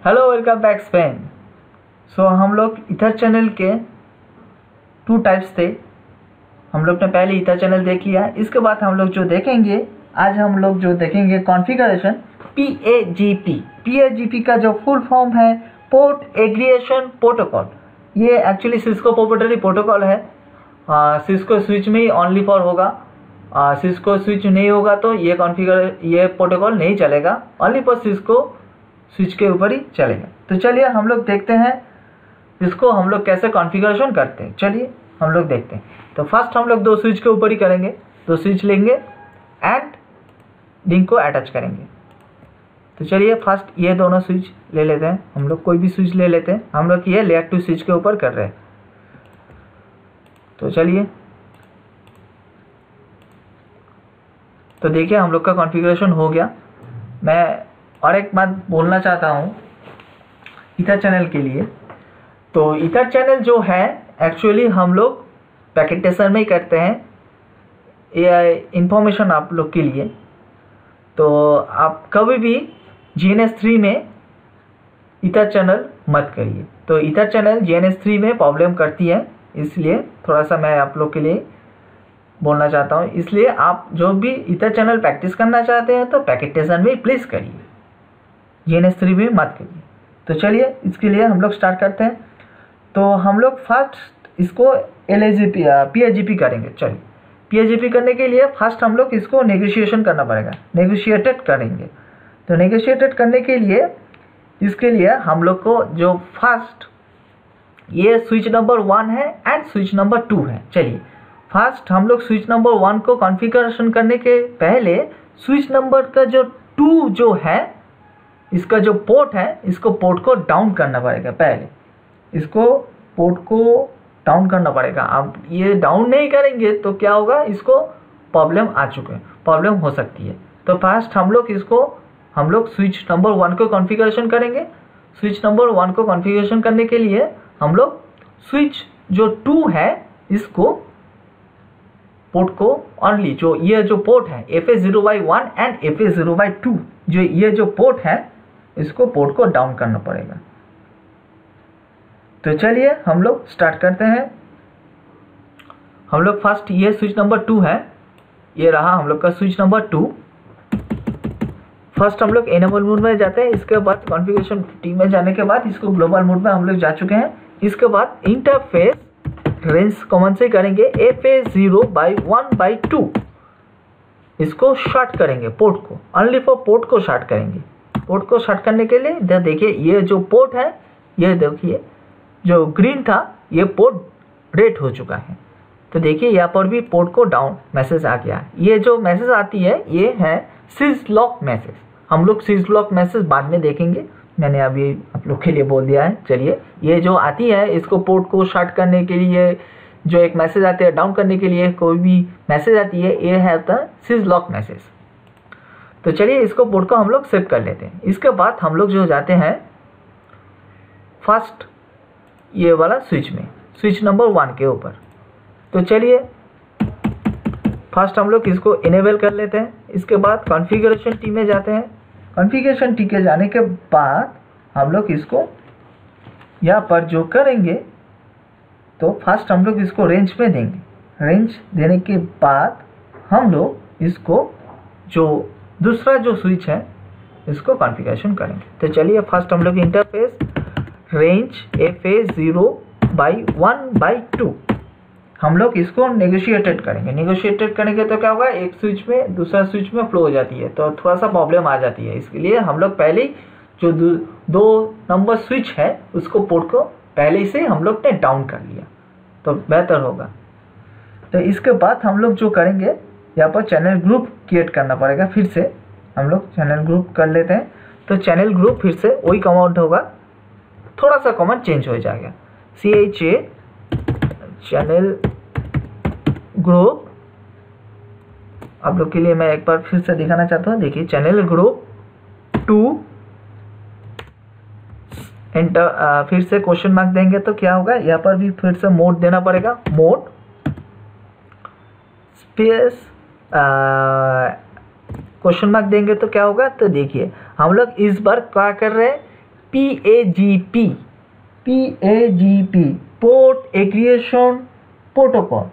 Hello, welcome back Spain. So हम लोग ether channel के 2 टाइप्स थे। हम लोग ने पहले ईथर चैनल देख लिया। इसके बाद हम लोग जो देखेंगे, आज हम लोग जो देखेंगे कॉन्फ़िगरेशन PAGP। PAGP का जो फुल फॉर्म है पोर्ट एग्रीगेशन प्रोटोकॉल। ये एक्चुअली सिस्को प्रोप्राइटरी प्रोटोकॉल है। सिस्को स्विच में ही ओनली फॉर होगा। सिस्को स्विच नहीं होगा तो ये प्रोटोकॉल नहीं चलेगा, ओनली फॉर सिस्को स्विच के ऊपर ही चलेगा। तो चलिए हम लोग देखते हैं इसको हम लोग कैसे कॉन्फ़िगरेशन करते हैं। चलिए हम लोग देखते हैं। तो फर्स्ट हम लोग 2 स्विच के ऊपर ही करेंगे। 2 स्विच लेंगे एंड लिंक को अटैच करेंगे। तो चलिए फर्स्ट ये दोनों स्विच ले लेते हैं। हम लोग कोई भी स्विच ले लेते हैं। हम लोग ये लेयर 2 स्विच के ऊपर कर रहे हैं। तो चलिए, तो देखिए हम लोग का कॉन्फ़िगरेशन हो गया। मैं और एक बात बोलना चाहता हूँ ईथर चैनल के लिए। तो ईथर चैनल जो है एक्चुअली हम लोग पैकेटेशन में ही करते हैं। ये इंफॉर्मेशन आप लोग के लिए। तो आप कभी भी GNS3 में ईथर चैनल मत करिए। तो ईथर चैनल GNS3 में प्रॉब्लम करती है, इसलिए थोड़ा सा मैं आप लोग के लिए बोलना चाहता हूँ। इसलिए आप जो भी ईथर चैनल प्रैक्टिस करना चाहते हैं तो पैकेटेशन में प्लीज़ करिए, GNS3 में मत करिए। तो चलिए इसके लिए हम लोग स्टार्ट करते हैं। तो हम लोग फर्स्ट इसको PAGP करेंगे। चलिए PAGP करने के लिए फर्स्ट हम लोग इसको नेगोशिएशन करना पड़ेगा, नेगोशिएटेड करेंगे। तो नेगोशिएटेड करने के लिए इसके लिए हम लोग को जो फर्स्ट ये स्विच नंबर 1 है एंड स्विच नंबर 2 है। चलिए फर्स्ट हम लोग स्विच नंबर 1 को कॉन्फ़िगरेशन करने के पहले स्विच नंबर का जो 2 जो है, इसका जो पोर्ट है, इसको पोर्ट को डाउन करना पड़ेगा। पहले इसको पोर्ट को डाउन करना पड़ेगा। आप ये डाउन नहीं करेंगे तो क्या होगा, इसको प्रॉब्लम आ चुके हैं, प्रॉब्लम हो सकती है। तो फर्स्ट हम लोग स्विच नंबर 1 को कॉन्फ़िगरेशन करेंगे। स्विच नंबर 1 को कॉन्फ़िगरेशन करने के लिए हम लोग स्विच जो 2 है इसको पोर्ट को ओनली जो ये जो पोर्ट है FA0/1 एंड FA0/2 जो ये जो पोर्ट है इसको पोर्ट को डाउन करना पड़ेगा। तो चलिए हम लोग स्टार्ट करते हैं। हम लोग फर्स्ट ये स्विच नंबर 2 है, ये रहा हम लोग का स्विच नंबर 2। फर्स्ट हम लोग एनेबल मोड में जाते हैं। इसके बाद कॉन्फ़िगरेशन टीम में जाने के बाद इसको ग्लोबल मोड में हम लोग जा चुके हैं। इसके बाद इंटरफेस रेंज कॉमन से करेंगे FA0/1/2। इसको शॉर्ट करेंट करेंगे, पोर्ट को ओनली फॉर पोर्ट को शॉर्ट करेंगे। पोर्ट को शॉर्ट करने के लिए देखिए ये जो पोर्ट है, ये देखिए जो ग्रीन था ये पोर्ट रेड हो चुका है। तो देखिए यहाँ पर भी पोर्ट को डाउन मैसेज आ गया। ये जो मैसेज आती है ये है सिज लॉक मैसेज। हम लोग सिज लॉक मैसेज बाद में देखेंगे, मैंने अभी आप लोग के लिए बोल दिया है। चलिए ये जो आती है इसको पोर्ट को शॉर्ट करने के लिए जो एक मैसेज आती है, डाउन करने के लिए कोई भी मैसेज आती है, ये है सिज लॉक मैसेज। तो चलिए इसको पोर्ट को हम लोग सेव कर लेते हैं। इसके बाद हम लोग जो जाते हैं फर्स्ट ये वाला स्विच में, स्विच नंबर 1 के ऊपर। तो चलिए फर्स्ट हम लोग इसको इनेबल कर लेते हैं। इसके बाद कॉन्फ़िगरेशन टी में जाते हैं। कॉन्फ़िगरेशन टी के जाने के बाद हम लोग इसको यहाँ पर जो करेंगे तो फर्स्ट हम लोग इसको रेंज में देंगे। रेंज देने के बाद हम लोग इसको जो दूसरा जो स्विच है इसको कॉन्फ़िगरेशन करेंगे। तो चलिए फर्स्ट हम लोग इंटरफेस रेंज FA0/1/2 हम लोग इसको नेगोशिएटेड करेंगे। नेगोशिएटेड करेंगे तो क्या होगा, एक स्विच में दूसरा स्विच में फ्लो हो जाती है तो थोड़ा सा प्रॉब्लम आ जाती है। इसके लिए हम लोग पहले ही जो 2 नंबर स्विच है उसको पोर्ट को पहले से हम लोग ने डाउन कर लिया तो बेहतर होगा। तो इसके बाद हम लोग जो करेंगे यहाँ पर चैनल ग्रुप क्रिएट करना पड़ेगा। फिर से हम लोग चैनल ग्रुप कर लेते हैं। तो चैनल ग्रुप फिर से वही कमांड होगा, थोड़ा सा कमांड चेंज हो जाएगा। CHA channel group. आप लोग के लिए मैं एक बार फिर से दिखाना चाहता हूँ। देखिए चैनल ग्रुप 2 एंटर, फिर से क्वेश्चन मार्क देंगे तो क्या होगा, यहाँ पर भी फिर से मोड देना पड़ेगा। मोड स्पेस क्वेश्चन मार्क देंगे तो क्या होगा, तो देखिए हम लोग इस बार क्या कर रहे हैं, PAGP पोर्ट एग्रीगेशन प्रोटोकॉल,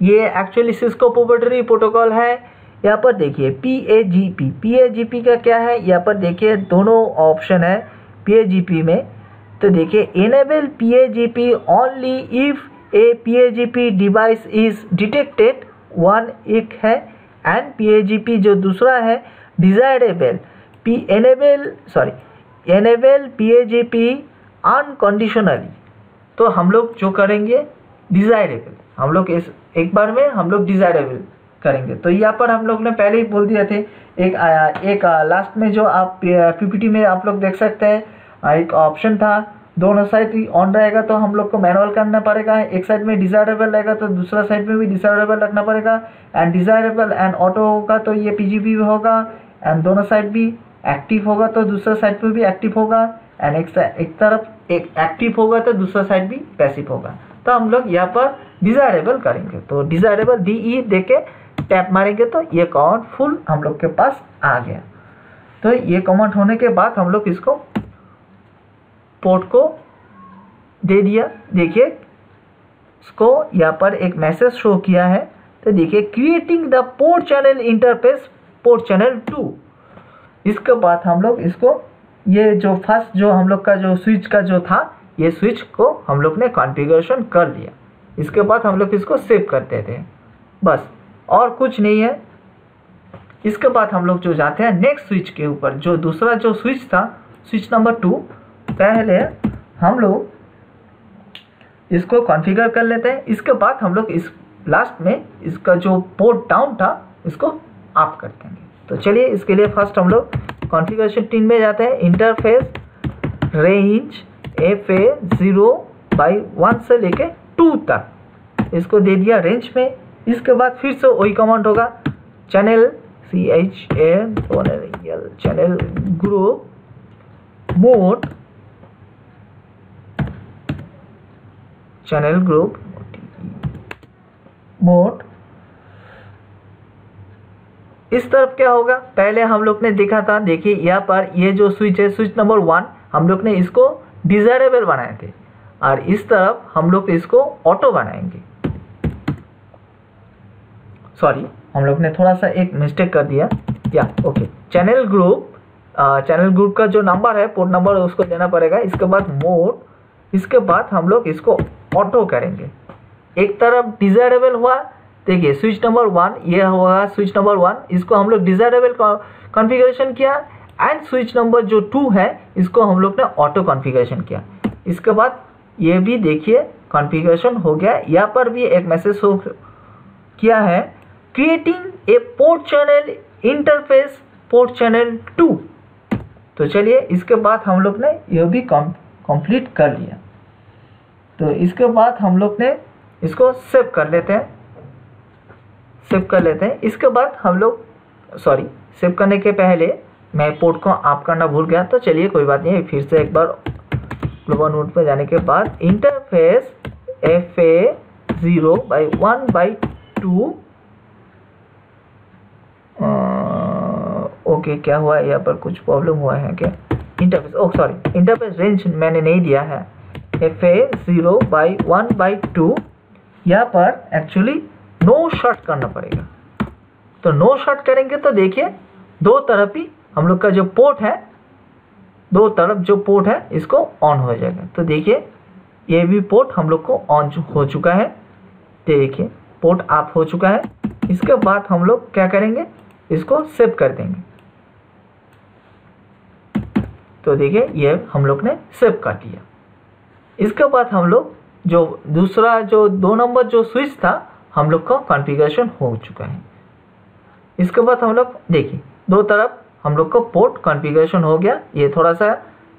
ये एक्चुअली सिस्को प्रोप्राइटरी प्रोटोकॉल है। यहाँ पर देखिए PAGP का क्या है, यहाँ पर देखिए दोनों ऑप्शन है PAGP में। तो देखिए enable PAGP only if A PAGP device is detected, one एक है, एंड PAGP जो दूसरा है डिजायरेबल एनेबल PAGP अनकंडीशनली। तो हम लोग जो करेंगे डिजायरेबल, हम लोग इस एक बार में हम लोग डिजायरेबल करेंगे। तो यहाँ पर हम लोग ने पहले ही बोल दिया थे, एक लास्ट में जो आप PPT में आप लोग देख सकते हैं, एक ऑप्शन था दोनों साइड ऑन रहेगा तो हम लोग को मैनुअल करना पड़ेगा, एक साइड में डिजायरेबल रहेगा तो दूसरा साइड में भी डिजायरेबल रखना पड़ेगा, एंड डिजायरेबल एंड ऑटो होगा तो ये PGP होगा, एंड दोनों साइड भी एक्टिव होगा तो दूसरा साइड में भी एक्टिव होगा, एंड एक तरफ एक एक्टिव होगा तो दूसरा साइड भी पैसिव होगा। तो हम लोग यहाँ पर डिजायरेबल करेंगे, तो डिजायरेबल DE दे के टैप मारेंगे तो ये कमांड फुल हम लोग के पास आ गया। तो ये कमांड होने के बाद हम लोग इसको पोर्ट को दे दिया। देखिए इसको यहाँ पर एक मैसेज शो किया है, तो देखिए creating the port channel interface port channel 2। इसके बाद हम लोग इसको ये जो फर्स्ट जो हम लोग का जो स्विच का जो था, ये स्विच को हम लोग ने कॉन्फ़िगरेशन कर लिया। इसके बाद हम लोग इसको सेव करते थे, बस और कुछ नहीं है। इसके बाद हम लोग जो जाते हैं नेक्स्ट स्विच के ऊपर, जो दूसरा जो स्विच था स्विच नंबर 2, पहले हम लोग इसको कॉन्फ़िगर कर लेते हैं। इसके बाद हम लोग इस लास्ट में इसका जो पोर्ट डाउन था इसको अप कर देंगे। तो चलिए इसके लिए फर्स्ट हम लोग कॉन्फ़िगरेशन 3 में जाते हैं। इंटरफेस रेंज FA0/1 से लेके 2 तक इसको दे दिया रेंज में। इसके बाद फिर से वही कमांड होगा, channel channel group mode, channel group mode. इस तरफ क्या होगा, पहले हम लोग ने देखा था, देखिए यहाँ पर ये जो स्विच है स्विच नंबर 1 हम लोग ने इसको डिजायरेबल बनाए थे, और इस तरफ हम लोग इसको ऑटो बनाएंगे। सॉरी, हम लोग ने थोड़ा सा एक मिस्टेक कर दिया, या ओके। चैनल ग्रुप का जो नंबर है पोर्ट नंबर उसको देना पड़ेगा। इसके बाद मोड, इसके बाद हम लोग इसको ऑटो करेंगे। एक तरफ डिजायरेबल हुआ, देखिए स्विच नंबर 1 ये हुआ स्विच नंबर 1, इसको हम लोग डिजायरेबल कॉन्फ़िगरेशन किया, एंड स्विच नंबर जो 2 है इसको हम लोग ने ऑटो कॉन्फ़िगरेशन किया। इसके बाद ये भी देखिए कॉन्फ़िगरेशन हो गया। यहाँ पर भी एक मैसेज हो किया है, creating a port channel interface port channel 2। तो चलिए इसके बाद हम लोग ने यह भी कंप्लीट कर लिया। तो इसके बाद हम लोग ने इसको सेव कर लेते हैं। इसके बाद हम लोग सेव करने के पहले मैं पोर्ट को ऑफ करना भूल गया, तो चलिए कोई बात नहीं, फिर से एक बार ग्लोबल मोड पे जाने के बाद इंटरफेस FA0/1/2। ओके, क्या हुआ यहाँ पर, कुछ प्रॉब्लम हुआ है क्या? इंटरफेस रेंज मैंने नहीं दिया है, FA0/1/2। यहाँ पर एक्चुअली नो शॉट करना पड़ेगा। तो नो शॉट करेंगे तो देखिए दो तरफ ही हम लोग का जो पोर्ट है, दो तरफ जो पोर्ट है इसको ऑन हो जाएगा। तो देखिए ये भी पोर्ट हम लोग को ऑन हो चुका है, देखिए पोर्ट ऑफ हो चुका है। इसके बाद हम लोग क्या करेंगे, इसको सेव कर देंगे। तो देखिए ये हम लोग ने सेव कर दिया। इसके बाद हम लोग जो दूसरा जो 2 नंबर जो स्विच था हम लोग का कॉन्फ़िगरेशन हो चुका है। इसके बाद हम लोग देखिए दो तरफ हम लोग का पोर्ट कॉन्फ़िगरेशन हो गया। ये थोड़ा सा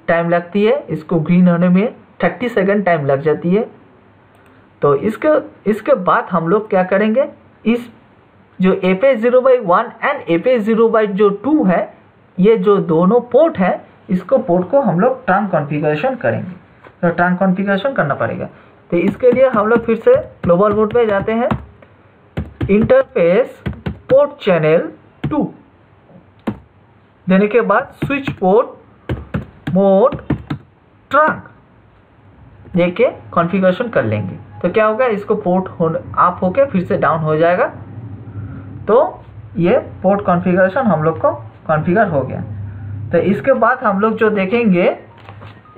टाइम लगती है, इसको ग्रीन होने में 30 सेकंड टाइम लग जाती है। तो इसके बाद हम लोग क्या करेंगे, इस जो FA0/1 एंड FA0/2 है, ये जो दोनों पोर्ट है, इसको पोर्ट को हम लोग ट्रांक कॉन्फ़िगरेशन करेंगे। तो ट्रांक कॉन्फ़िगरेशन करना पड़ेगा। तो इसके लिए हम लोग फिर से ग्लोबल मोड पे जाते हैं। इंटरफेस पोर्ट चैनल 2 देने के बाद स्विच पोर्ट मोड ट्रंक देके कॉन्फ़िगरेशन कर लेंगे तो क्या होगा, इसको पोर्ट अप होके फिर से डाउन हो जाएगा। तो ये पोर्ट कॉन्फ़िगरेशन हम लोग को कॉन्फ़िगर हो गया। तो इसके बाद हम लोग जो देखेंगे,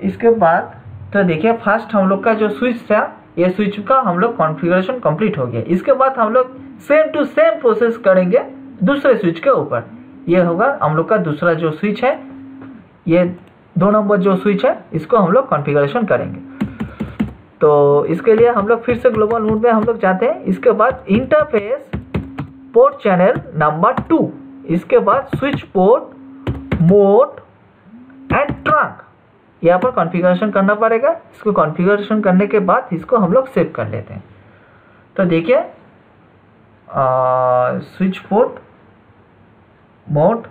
इसके बाद तो देखिए फर्स्ट हम लोग का जो स्विच था, ये स्विच का हम लोग कॉन्फ़िगरेशन कंप्लीट हो गया। इसके बाद हम लोग सेम टू सेम प्रोसेस करेंगे दूसरे स्विच के ऊपर। ये होगा हम लोग का दूसरा जो स्विच है, ये 2 नंबर जो स्विच है, इसको हम लोग कॉन्फ़िगरेशन करेंगे। तो इसके लिए हम लोग फिर से ग्लोबल मोड में हम लोग जाते हैं। इसके बाद इंटरफेस पोर्ट चैनल नंबर 2, इसके बाद switch port mode and trunk यहाँ पर कॉन्फ़िगरेशन करना पड़ेगा। इसको कॉन्फ़िगरेशन करने के बाद इसको हम लोग सेव कर लेते हैं। तो देखिए स्विच पोर्ट मोड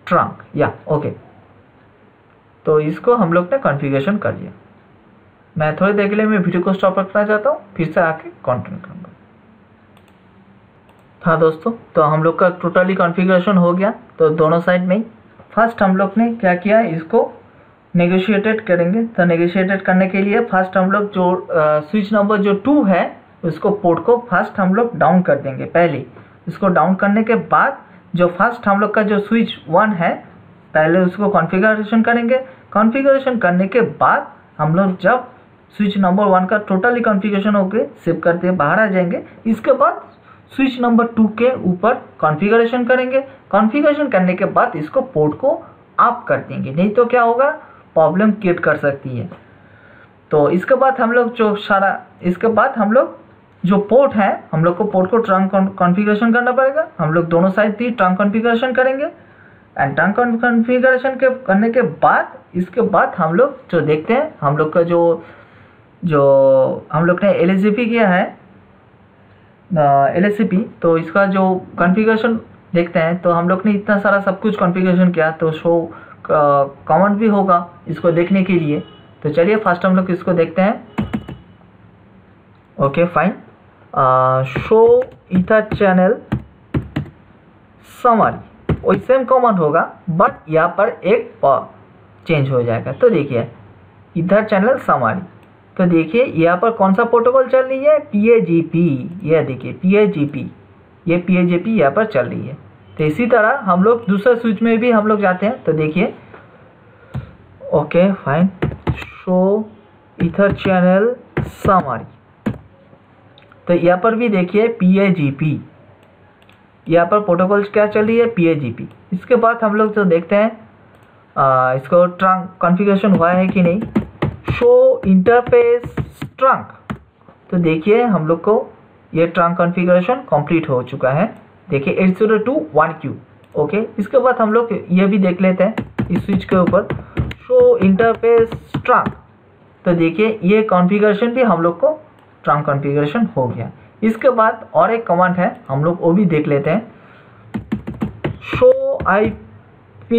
ट्रंक या ओके, तो इसको हम लोग ने कॉन्फ़िगरेशन कर लिया। मैं थोड़ी देर के लिए मैं वीडियो को स्टॉप रखना चाहता हूँ, फिर से आके कंटिन्यू करूँगा। हाँ दोस्तों, तो हम लोग का टोटली कॉन्फ़िगरेशन हो गया। तो दोनों साइड में ही फर्स्ट हम लोग ने क्या किया, इसको नेगोशिएटेड करेंगे। तो नेगोशिएटेड करने के लिए फर्स्ट हम लोग जो स्विच नंबर जो 2 है, उसको पोर्ट को फर्स्ट हम लोग डाउन कर देंगे पहले। इसको डाउन करने के बाद जो फर्स्ट हम लोग का जो स्विच 1 है, पहले उसको कॉन्फ़िगरेशन करेंगे। कॉन्फ़िगरेशन करने के बाद हम लोग जब स्विच नंबर 1 का टोटली कॉन्फ़िगरेशन होकर सेव करते बाहर आ जाएंगे, इसके बाद स्विच नंबर 2 के ऊपर कॉन्फ़िगरेशन करेंगे। कॉन्फ़िगरेशन करने के बाद इसको पोर्ट को ऑफ कर देंगे, नहीं तो क्या होगा, प्रॉब्लम क्रिएट कर सकती है। तो इसके बाद हम लोग इसके बाद हम लोग जो पोर्ट है, हम लोग को पोर्ट को ट्रंक कॉन्फ़िगरेशन करना पड़ेगा। हम लोग दोनों साइड भी ट्रंक कॉन्फ़िगरेशन करेंगे एंड ट्रंक कॉन्फ़िगरेशन करने के बाद इसके बाद हम लोग जो देखते हैं, हम लोग का जो हम लोग ने LSCP किया है, LSCP, तो इसका जो कॉन्फ़िगरेशन देखते हैं। तो हम लोग ने इतना सारा सब कुछ कॉन्फ़िगरेशन किया, तो शो कमेंट भी होगा इसको देखने के लिए। तो चलिए फर्स्ट हम लोग इसको देखते हैं। Okay fine, show ether channel summary, वही सेम कमेंट होगा, बट यहाँ पर एक चेंज हो जाएगा। तो देखिए ईथर चैनल समरी, तो देखिए यहाँ पर कौन सा प्रोटोकॉल चल रही है, PAGP। यह देखिए PAGP, ये PAGP यहाँ पर चल रही है। तो इसी तरह हम लोग दूसरे स्विच में भी हम लोग जाते हैं। तो देखिए okay fine, show ether channel summary, तो यहाँ पर भी देखिए PAGP, यहाँ पर प्रोटोकॉल क्या चल रही है, PAGP। इसके बाद हम लोग तो देखते हैं इसको ट्रंक कॉन्फ़िगरेशन हुआ है कि नहीं। शो इंटरफेस ट्रंक, तो देखिए हम लोग को ये ट्रंक कॉन्फ़िगरेशन कंप्लीट हो चुका है। देखिए 8021Q। ओके, इसके बाद हम लोग ये भी देख लेते हैं इस स्विच के ऊपर, शो इंटरफेस ट्रंक। तो देखिए ये कॉन्फ़िगरेशन भी हम लोग को ट्रंक कॉन्फ़िगरेशन हो गया। इसके बाद और एक कमांड है, हम लोग वो भी देख लेते हैं। Show IP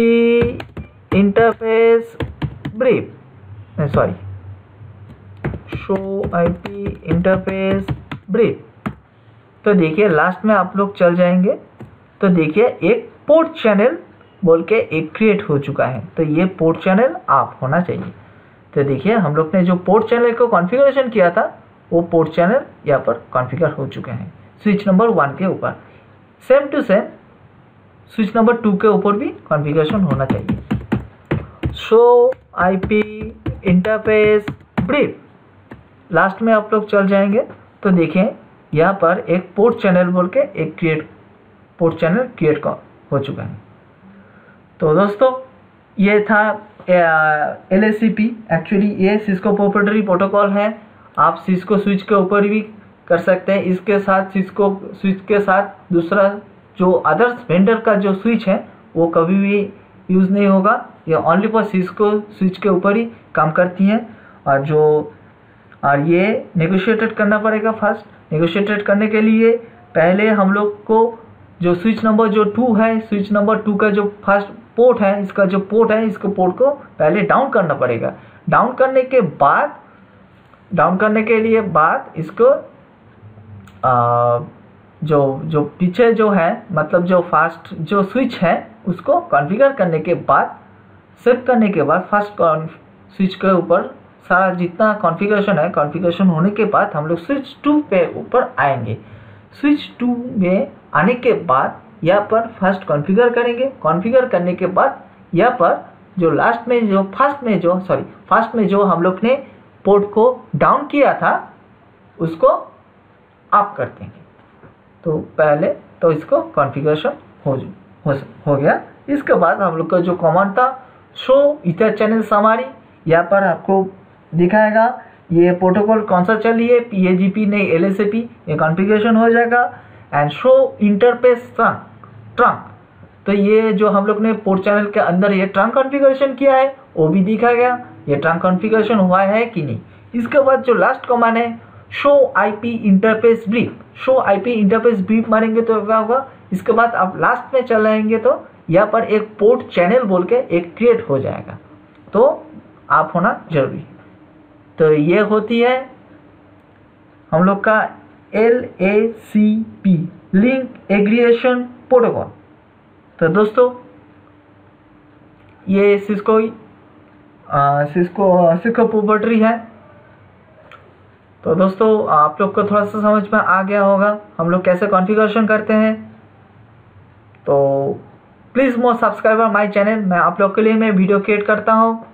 interface brief, sorry, show IP interface brief. तो देखिए लास्ट में आप लोग चल जाएंगे, तो देखिए एक पोर्ट चैनल बोल के एक क्रिएट हो चुका है। तो ये पोर्ट चैनल ऑफ होना चाहिए। तो देखिए हम लोग ने जो पोर्ट चैनल को कॉन्फ़िगरेशन किया था, वो पोर्ट चैनल यहाँ पर कॉन्फ़िगर हो चुके हैं स्विच नंबर 1 के ऊपर। Same to same switch number 2 के ऊपर भी कॉन्फ़िगरेशन होना चाहिए। Show IP interface brief, last में आप लोग चल जाएंगे। तो देखें यहाँ पर एक पोर्ट चैनल बोल के एक पोर्ट चैनल क्रिएट हो चुका है। तो दोस्तों ये था LSCP। एक्चुअली ये सिस्को प्रोप्राइटरी प्रोटोकॉल है। आप सिस्को स्विच के ऊपर भी कर सकते हैं। इसके साथ सिस्को स्विच के साथ दूसरा जो अदर्स वेंडर का जो स्विच है वो कभी भी यूज़ नहीं होगा। ये ओनली फॉर सिस्को स्विच के ऊपर ही काम करती है। और ये नेगोशिएटेड करना पड़ेगा। फर्स्ट नेगोशिएटेड करने के लिए पहले हम लोग को जो स्विच नंबर जो 2 है, स्विच नंबर 2 का जो फर्स्ट पोर्ट है, इसका जो पोर्ट है, इसको पोर्ट को पहले डाउन करना पड़ेगा। डाउन करने के लिए बाद इसको जो पीछे जो है, मतलब जो फास्ट जो स्विच है, उसको कॉन्फ़िगर करने के बाद, सेट करने के बाद फर्स्ट स्विच के ऊपर सारा जितना कॉन्फ़िगरेशन है, कॉन्फ़िगरेशन होने के बाद हम लोग स्विच 2 पे ऊपर आएंगे। स्विच 2 में आने के बाद यहाँ पर फर्स्ट कॉन्फ़िगर करेंगे। कॉन्फ़िगर करने के बाद यहाँ पर जो फर्स्ट में जो हम लोग ने पोर्ट को डाउन किया था उसको अप कर देंगे। तो पहले तो इसको कॉन्फ़िगरेशन हो गया। इसके बाद हम लोग का जो कमांड था शो ईथर चैनल समरी, यहाँ पर आपको दिखाएगा ये प्रोटोकॉल कौन सा चाहिए, PAGP नहीं LSAP, ये कॉन्फ़िगरेशन हो जाएगा। एंड शो इंटरफेस ट्रंक, तो ये जो हम लोग ने पोर्ट चैनल के अंदर ये ट्रंक कॉन्फ़िगरेशन किया है वो भी दिखा गया, ये ट्रंक कॉन्फ़िगरेशन हुआ है कि नहीं। इसके बाद जो लास्ट कमांड है show IP interface brief, show IP interface brief मारेंगे तो क्या होगा, इसके बाद आप लास्ट में चल आएंगे तो यहाँ पर एक पोर्ट चैनल बोल के एक क्रिएट हो जाएगा, तो आप होना जरूरी है। तो ये होती है हम लोग का LACP लिंक एग्रीगेशन प्रोटोकॉल। तो दोस्तों ये सिस्को प्रोप्राइटरी है। तो दोस्तों आप लोग को थोड़ा सा समझ में आ गया होगा हम लोग कैसे कॉन्फ़िगरेशन करते हैं। तो please more subscriber my channel, मैं आप लोग के लिए मैं वीडियो क्रिएट करता हूँ,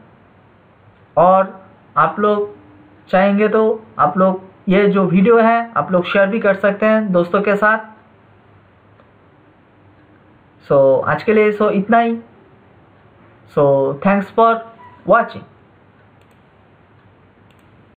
और आप लोग चाहेंगे तो आप लोग ये जो वीडियो है आप लोग शेयर भी कर सकते हैं दोस्तों के साथ। सो आज के लिए इतना ही। So thanks for watching.